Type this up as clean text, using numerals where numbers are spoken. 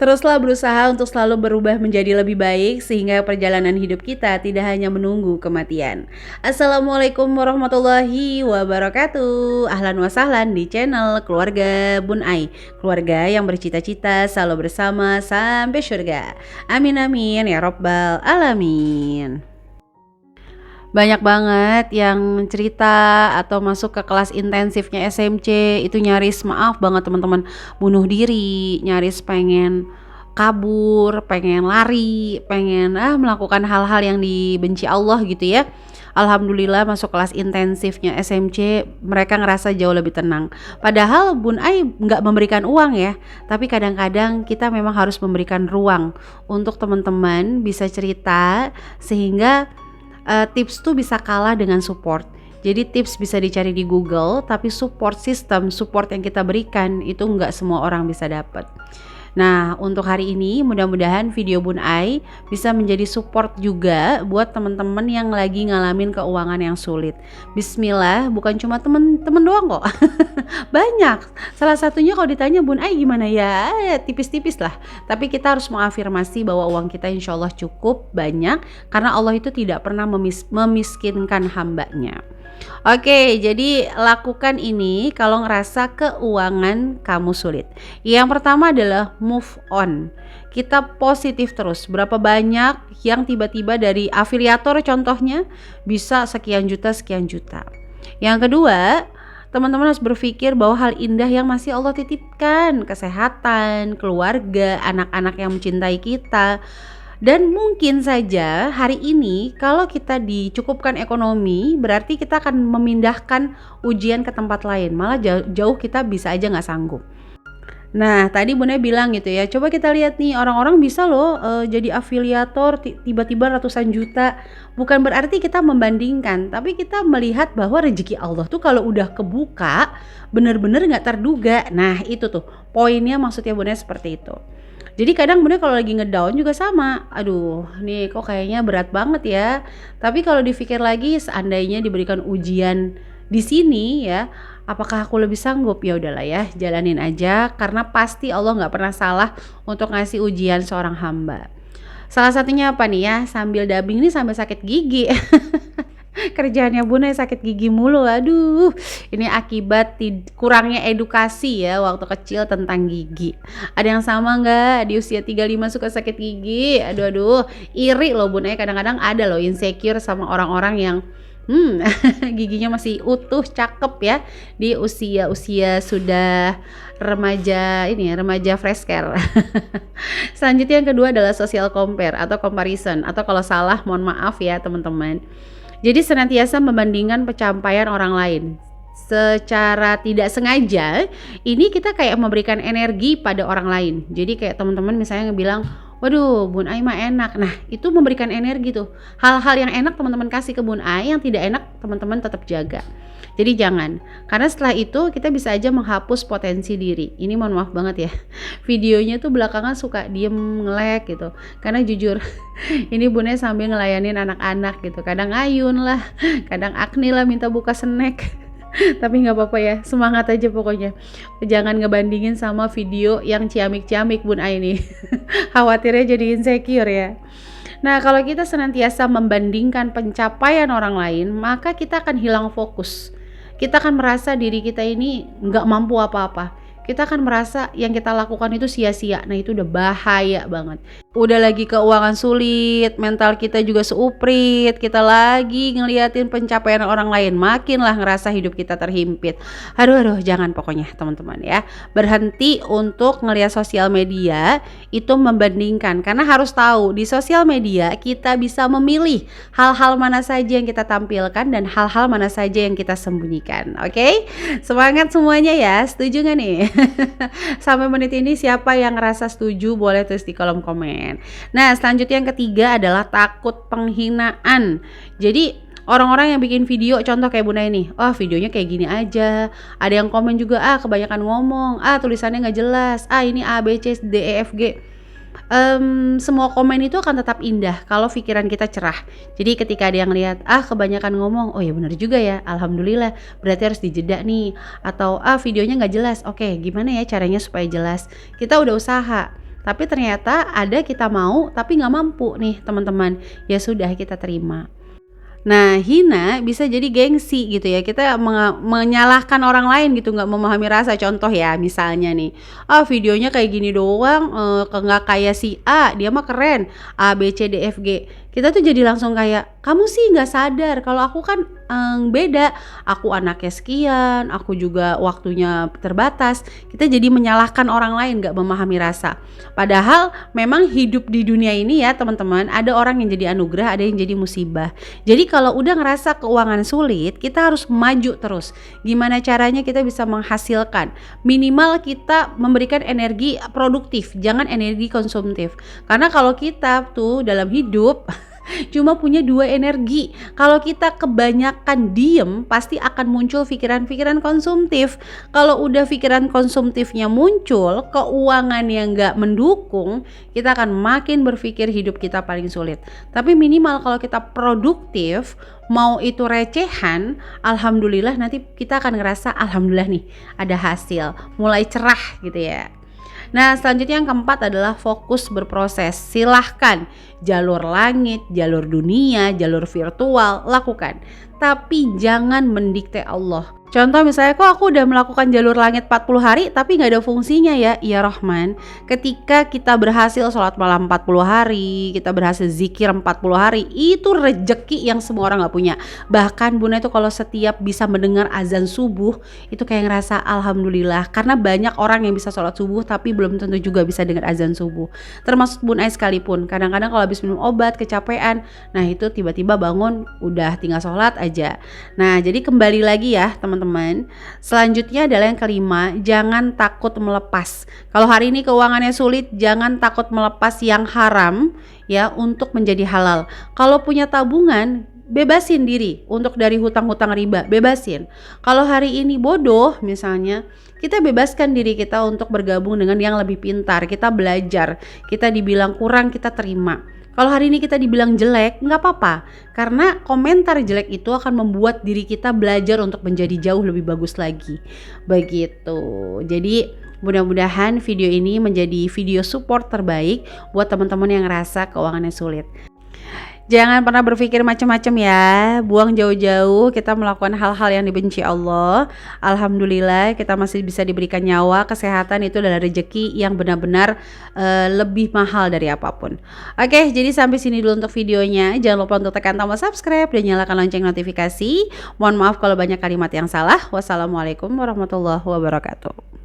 Teruslah berusaha untuk selalu berubah menjadi lebih baik sehingga perjalanan hidup kita tidak hanya menunggu kematian. Assalamualaikum warahmatullahi wabarakatuh. Ahlan wa sahlan di channel Keluarga Bun Ai. Keluarga yang bercita-cita selalu bersama sampai surga. Amin amin ya robbal alamin. Banyak banget yang cerita atau masuk ke kelas intensifnya SMC itu nyaris, maaf banget teman-teman, bunuh diri, nyaris pengen kabur, pengen lari, pengen melakukan hal-hal yang dibenci Allah gitu ya. Alhamdulillah masuk kelas intensifnya SMC mereka ngerasa jauh lebih tenang. Padahal Bun Ai nggak memberikan uang ya, tapi kadang-kadang kita memang harus memberikan ruang untuk teman-teman bisa cerita sehingga tips tuh bisa kalah dengan support. Jadi tips bisa dicari di Google, tapi support yang kita berikan itu nggak semua orang bisa dapat. Nah, untuk hari ini mudah-mudahan video Bun Ai bisa menjadi support juga buat teman-teman yang lagi ngalamin keuangan yang sulit. Bismillah, bukan cuma teman-teman doang kok. Banyak. Salah satunya kalau ditanya Bun Ai gimana ya, tipis-tipis lah. Tapi kita harus mengafirmasi bahwa uang kita insya Allah cukup banyak karena Allah itu tidak pernah memiskinkan hambanya. Oke, jadi lakukan ini kalau ngerasa keuangan kamu sulit. Yang pertama adalah move on. Kita positif terus. Berapa banyak yang tiba-tiba dari afiliator contohnya bisa sekian juta. Yang kedua, teman-teman harus berpikir bahwa hal indah yang masih Allah titipkan, kesehatan, keluarga, anak-anak yang mencintai kita. Dan mungkin saja hari ini kalau kita dicukupkan ekonomi berarti kita akan memindahkan ujian ke tempat lain, malah jauh kita bisa aja nggak sanggup. Nah tadi Bunda bilang gitu ya, coba kita lihat nih orang-orang bisa loh jadi afiliator tiba-tiba ratusan juta. Bukan berarti kita membandingkan, tapi kita melihat bahwa rezeki Allah tuh kalau udah kebuka bener-bener nggak terduga. Nah itu tuh poinnya, maksudnya Bunda seperti itu. Jadi kadang Bunda kalau lagi ngedown juga sama, aduh nih kok kayaknya berat banget ya. Tapi kalau dipikir lagi seandainya diberikan ujian di sini ya, apakah aku lebih sanggup? Ya udahlah ya, jalanin aja karena pasti Allah nggak pernah salah untuk ngasih ujian seorang hamba. Salah satunya apa nih ya, sambil dubbing nih sambil sakit gigi. Kerjaannya Bunda sakit gigi mulu. Aduh, ini akibat kurangnya edukasi ya waktu kecil tentang gigi. Ada yang sama nggak di usia 35 suka sakit gigi? Aduh, iri loh Bunda. Kadang-kadang ada loh insecure sama orang-orang yang giginya masih utuh, cakep ya di usia sudah remaja ini ya, remaja fresh care. Selanjutnya yang kedua adalah social compare atau comparison, atau kalau salah mohon maaf ya teman-teman. Jadi senantiasa membandingkan pencapaian orang lain. Secara tidak sengaja, ini kita kayak memberikan energi pada orang lain. Jadi kayak teman-teman misalnya bilang, waduh Bun Ai mah enak. Nah itu memberikan energi tuh. Hal-hal yang enak teman-teman kasih ke Bun Ai, yang tidak enak teman-teman tetap jaga. Jadi jangan, karena setelah itu kita bisa aja menghapus potensi diri. Ini mohon maaf banget ya, videonya tuh belakangan suka diem nge-lag gitu. Karena jujur ini Bunda sambil ngelayanin anak-anak gitu. Kadang Ayun lah, kadang Agni lah minta buka snack. Tapi nggak apa-apa ya, semangat aja pokoknya. Jangan ngebandingin sama video yang ciamik-ciamik Bun Ai nih. Khawatirnya jadi insecure ya. Nah kalau kita senantiasa membandingkan pencapaian orang lain, maka kita akan hilang fokus. Kita akan merasa diri kita ini nggak mampu apa-apa. Kita akan merasa yang kita lakukan itu sia-sia. Nah itu udah bahaya banget. Udah lagi keuangan sulit, mental kita juga seuprit, kita lagi ngeliatin pencapaian orang lain, makinlah ngerasa hidup kita terhimpit. Aduh, jangan pokoknya teman-teman ya. Berhenti untuk ngeliat sosial media itu membandingkan, karena harus tahu di sosial media kita bisa memilih hal-hal mana saja yang kita tampilkan dan hal-hal mana saja yang kita sembunyikan. Oke? Semangat semuanya ya, setuju gak nih? Sampai menit ini siapa yang ngerasa setuju boleh tulis di kolom komen. Nah selanjutnya yang ketiga adalah takut penghinaan. Jadi orang-orang yang bikin video contoh kayak Bunda ini, videonya kayak gini aja. Ada yang komen juga, kebanyakan ngomong, tulisannya gak jelas, ini A, B, C, D, E, F, G. Semua komen itu akan tetap indah kalau pikiran kita cerah. Jadi ketika ada yang lihat kebanyakan ngomong, oh ya benar juga ya, alhamdulillah, berarti harus dijeda nih. Atau videonya nggak jelas, oke gimana ya caranya supaya jelas. Kita udah usaha, Tapi ternyata ada kita mau tapi nggak mampu nih teman-teman. Ya sudah, kita terima. Nah, hina bisa jadi gengsi gitu ya. Kita menyalahkan orang lain gitu, nggak memahami rasa. Contoh ya, misalnya nih, videonya kayak gini doang, nggak kayak si A, dia mah keren, A B C D F G. Kita tuh jadi langsung kayak, kamu sih nggak sadar kalau aku kan beda. Aku anaknya sekian, aku juga waktunya terbatas. Kita jadi menyalahkan orang lain, nggak memahami rasa. Padahal memang hidup di dunia ini ya teman-teman, ada orang yang jadi anugerah, ada yang jadi musibah. Jadi kalau udah ngerasa keuangan sulit, kita harus maju terus. Gimana caranya kita bisa menghasilkan? Minimal kita memberikan energi produktif, jangan energi konsumtif. Karena kalau kita tuh dalam hidup cuma punya 2 energi. Kalau kita kebanyakan diem, pasti akan muncul pikiran-pikiran konsumtif. Kalau udah pikiran konsumtifnya muncul, keuangan yang gak mendukung, kita akan makin berpikir hidup kita paling sulit. Tapi minimal kalau kita produktif, mau itu recehan, alhamdulillah nanti kita akan ngerasa alhamdulillah nih ada hasil, mulai cerah gitu ya. Nah, selanjutnya yang keempat adalah fokus berproses. Silahkan jalur langit, jalur dunia, jalur virtual, lakukan. Tapi jangan mendikte Allah. Contoh misalnya, kok aku udah melakukan jalur langit 40 hari tapi gak ada fungsinya ya? Ya Rahman, ketika kita berhasil sholat malam 40 hari, kita berhasil zikir 40 hari, itu rejeki yang semua orang gak punya. Bahkan Bunda itu kalau setiap bisa mendengar azan subuh, itu kayak ngerasa alhamdulillah. Karena banyak orang yang bisa sholat subuh tapi belum tentu juga bisa dengar azan subuh. Termasuk Bun Ais sekalipun, kadang-kadang kalau habis minum obat, kecapean, nah itu tiba-tiba bangun, udah tinggal sholat aja. Nah, jadi kembali lagi ya teman-teman. Selanjutnya adalah yang kelima, jangan takut melepas. Kalau hari ini keuangannya sulit, jangan takut melepas yang haram ya untuk menjadi halal. Kalau punya tabungan, bebasin diri untuk dari hutang-hutang riba, bebasin. Kalau hari ini bodoh misalnya, kita bebaskan diri kita untuk bergabung dengan yang lebih pintar. Kita belajar, kita dibilang kurang, kita terima. Kalau hari ini kita dibilang jelek, nggak apa-apa. Karena komentar jelek itu akan membuat diri kita belajar untuk menjadi jauh lebih bagus lagi. Begitu. Jadi mudah-mudahan video ini menjadi video support terbaik buat teman-teman yang ngerasa keuangannya sulit. Jangan pernah berpikir macam-macam ya. Buang jauh-jauh kita melakukan hal-hal yang dibenci Allah. Alhamdulillah kita masih bisa diberikan nyawa. Kesehatan itu adalah rezeki yang benar-benar lebih mahal dari apapun. Oke, jadi sampai sini dulu untuk videonya. Jangan lupa untuk tekan tombol subscribe dan nyalakan lonceng notifikasi. Mohon maaf kalau banyak kalimat yang salah. Wassalamualaikum warahmatullahi wabarakatuh.